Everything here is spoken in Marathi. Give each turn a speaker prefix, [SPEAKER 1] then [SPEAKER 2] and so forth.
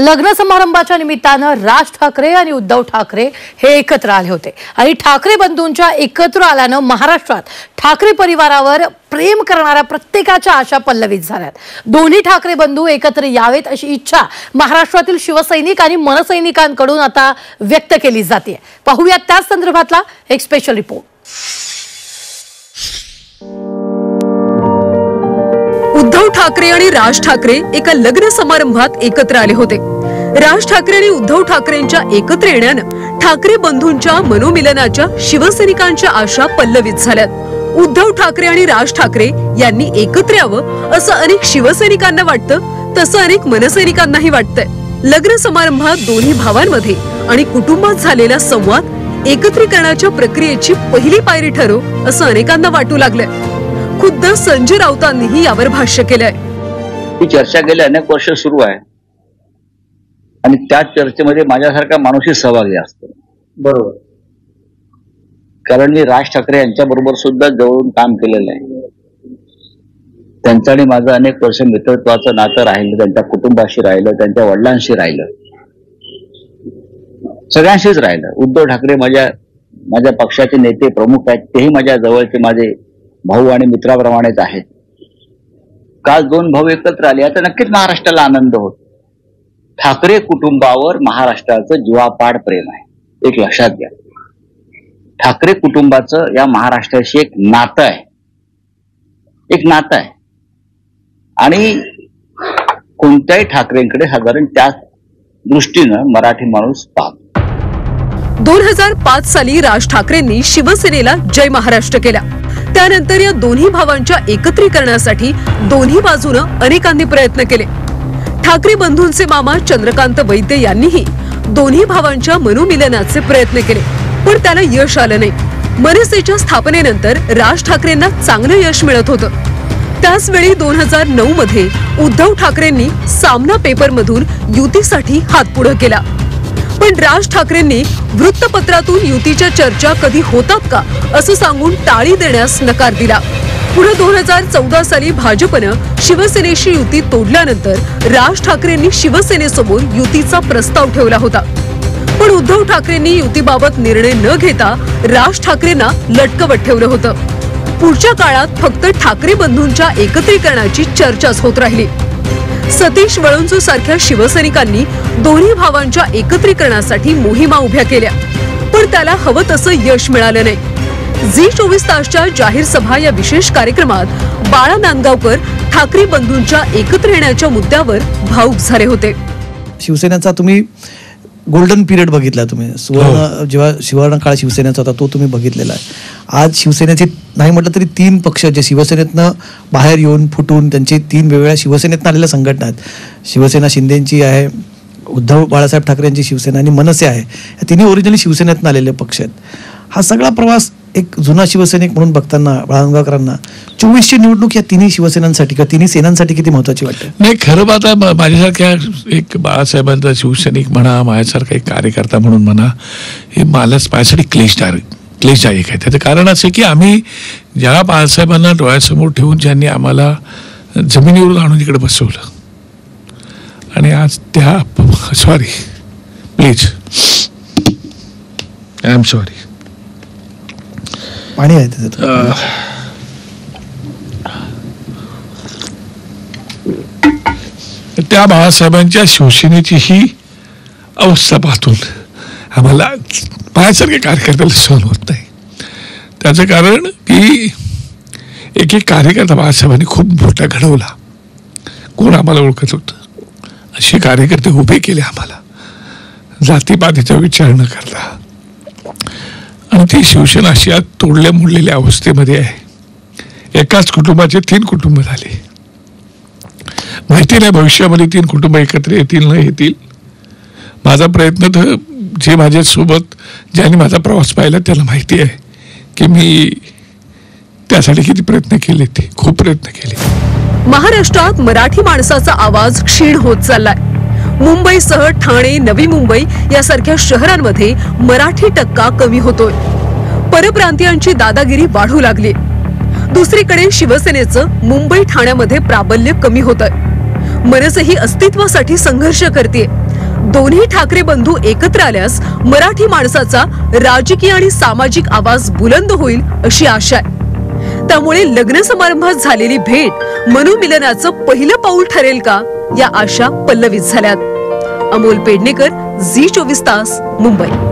[SPEAKER 1] लग्न समारंभाच्या निमित्तानं राज ठाकरे आणि उद्धव ठाकरे हे एकत्र आले होते आणि ठाकरे बंधूंच्या एकत्र आल्यानं महाराष्ट्रात ठाकरे परिवारावर प्रेम करणाऱ्या प्रत्येकाच्या आशा पल्लवित झाल्यात। दोन्ही ठाकरे बंधू एकत्र यावेत अशी इच्छा महाराष्ट्रातील शिवसैनिक आणि मनसैनिकांकडून आता व्यक्त केली जाते। पाहूया त्याच संदर्भातला एक स्पेशल रिपोर्ट।
[SPEAKER 2] उद्धव ठाकरे आणि राज ठाकरे एका लग्न समारंभात एकत्र आले होते। राज ठाकरे आणि उद्धव ठाकरेंच्या एकत्र येण्यानं ठाकरे बंधूंच्या मनोमिलनाच्या शिवसैनिकांच्या आशा पल्लवित झाल्यात। उद्धव ठाकरे आणि राज ठाकरे यांनी एकत्र यावं असं अनेक शिवसैनिकांना वाटतं, तसं अनेक मनसैनिकांनाही वाटतंय। लग्न समारंभात दोन्ही भावांमध्ये आणि कुटुंबात झालेला संवाद एकत्रीकरणाच्या प्रक्रियेची पहिली पायरी ठरो असं अनेकांना वाटू लागलंय। खुद्द संजय राऊतांनीही यावर भाष्य केलंय।
[SPEAKER 3] ही चर्चा गेली अनेक वर्ष सुरू आहे आणि त्या चर्चेमध्ये माझ्यासारखा माणूसही सहभागी असतो। बरोबर, कारण मी राज ठाकरे यांच्या बरोबर सुद्धा जवळून काम केलेलं आहे। त्यांचं आणि माझं अनेक वर्ष मित्रत्वाचं नातं राहिलं, त्यांच्या कुटुंबाशी राहिलं, त्यांच्या वडिलांशी राहिलं, सगळ्यांशीच राहिलं। उद्धव ठाकरे माझ्या पक्षाचे नेते प्रमुख आहेत, तेही माझ्या जवळचे माझे भाऊ आणि मित्राप्रमाणेच आहेत। काल दोन भाऊ एकत्र आले, आता नक्कीच महाराष्ट्राला आनंद होतो। ठाकरे कुटुंबावर महाराष्ट्राचं जीवापाड प्रेम आहे, एक लक्षात घ्या। ठाकरे कुटुंबाचं या महाराष्ट्राशी एक नातं आहे, आणि कोणत्याही ठाकरेंकडे साधारण त्याच दृष्टीनं मराठी माणूस पाहतो।
[SPEAKER 2] 2005 साली राज ठाकरेंनी शिवसेनेला जय महाराष्ट्र केला। त्यानंतर या दोन्ही भावांच्या एकत्रीकरणासाठी दोन्ही बाजूनं अनेकांनी प्रयत्न केले। ठाकरे बंधूंचे मामा चंद्रकांत वैद्य यांनीही दोन्ही भावांच्या मनोमिलनाचे प्रयत्न केले, पण त्याला यश आलं नाही। मनसेच्या स्थापनेनंतर राज ठाकरेंना चांगलं यश मिळत होतं। त्याचवेळी 2009 मध्ये उद्धव ठाकरेंनी सामना पेपरमधून युतीसाठी हात पुढे केला, पण राज ठाकरेंनी वृत्तपत्रातून युतीच्या चर्चा कधी होतात का असं सांगून टाळी देण्यास नकार दिला। पुढे 2014 साली भाजपनं शिवसेनेशी युती तोडल्यानंतर राज ठाकरेंनी शिवसेनेसमोर युतीचा प्रस्ताव ठेवला होता, पण उद्धव ठाकरेंनी युतीबाबत निर्णय न घेता राज ठाकरेंना लटकवत ठेवलं होतं। पुढच्या काळात फक्त ठाकरे बंधूंच्या एकत्रीकरणाची चर्चाच होत राहिली। सतीश वळुंज सारख्या शिवसैनिकांनी दोन्ही भावांच्या एकत्रीकरणासाठी मोहिमा उभ्या केल्या, पण त्याला हवं तसं यश मिळालं नाही। झी24 तासच्या जाहीर सभा या विशेष कार्यक्रमात बाळा नांदगावकर ठाकरे बंधूंच्या एकत्र येण्याच्या मुद्द्यावर भावुक झाले होते।
[SPEAKER 4] शिवसेनेचा तुम्ही गोल्डन पिरियड बघितला, तुम्ही सुवर्ण जेव्हा सुवर्ण काळ शिवसेनेचा होता तो तुम्ही बघितलेला आहे। आज शिवसेनेचे नाही म्हटलं तरी 3 पक्ष जे शिवसेनेतनं बाहेर येऊन फुटून त्यांची 3 वेगवेगळ्या शिवसेनेतनं आलेल्या संघटना आहेत। शिवसेना शिंदेची आहे, उद्धव बाळासाहेब ठाकरे यांची शिवसेना आणि मनसे आहे। या तिन्ही ओरिजिनली शिवसेनेतनं आलेले पक्ष आहेत। हा सगळा प्रवास एक जुना शिवसैनिक म्हणून बघताना बाळांगावकरांना 24ची निवडणूक या तिन्ही शिवसेनांसाठी किंवा तिन्ही सेनांसाठी किती महत्वाची वाटते?
[SPEAKER 5] नाही, खरं बात आहे, माझ्यासारख्या एक बाळासाहेबांचा शिवसैनिक म्हणा, माझ्यासारखा एक कार्यकर्ता म्हणून म्हणा, हे माझ्यासाठी क्लेशदायक आहे। त्याचं कारण असं की आम्ही ज्या बाळासाहेबांना डोळ्यासमोर ठेवून ज्यांनी आम्हाला जमिनीवरून आणून इकडे बसवलं, आणि आज त्या sorry please I am sorry
[SPEAKER 4] पाणी आहे त्याच्यात।
[SPEAKER 5] त्या बाळासाहेबांच्या शिवसेनेची ही अवस्था पाहून आम्हाला माझ्यासारख्या कार्यकर्त्याला सहन होत नाही। त्याचं कारण की एक कार्यकर्ता बाळासाहेबांनी खूप मोठा घडवला, कोण आम्हाला ओळखत होतं, असे कार्यकर्ते उभे केले आम्हाला, जातीपातीचा विचार न करता। आणि ती शिवसेना अशी आज तोडल्या मोडलेल्या अवस्थेमध्ये आहे। एकाच कुटुंबाचे 3 कुटुंब झाले। माहिती नाही भविष्यामध्ये 3 कुटुंब एकत्र येतील न येतील। माझा प्रयत्न तर जे माझ्यासोबत ज्यांनी माझा प्रवास पाहिला त्यांना माहिती आहे की मी त्यासाठी किती प्रयत्न केले, ते खूप प्रयत्न केले।
[SPEAKER 2] महाराष्ट्रात मराठी माणसाचा आवाज क्षीण होत चाललाय। मुंबईसह ठाणे, नवी मुंबई यासारख्या शहरांमध्ये मराठी टक्का कमी होतोय। परप्रांतीयांची दादागिरी वाढू लागली। दुसरीकडे शिवसेनेचं मुंबई ठाण्यामध्ये प्राबल्य कमी होतंय। मनसेही अस्तित्वासाठी संघर्ष करते। दोन्ही ठाकरे बंधू एकत्र आल्यास मराठी माणसाचा राजकीय आणि सामाजिक आवाज बुलंद होईल अशी आशा आहे. त्यामुळे लग्न समारंभात झालेली भेट मनोमिलनाचं पहिलं पाऊल ठरेल का, या आशा पल्लवित झाल्यात. अमोल पेडणेकर, झी 24 तास, मुंबई.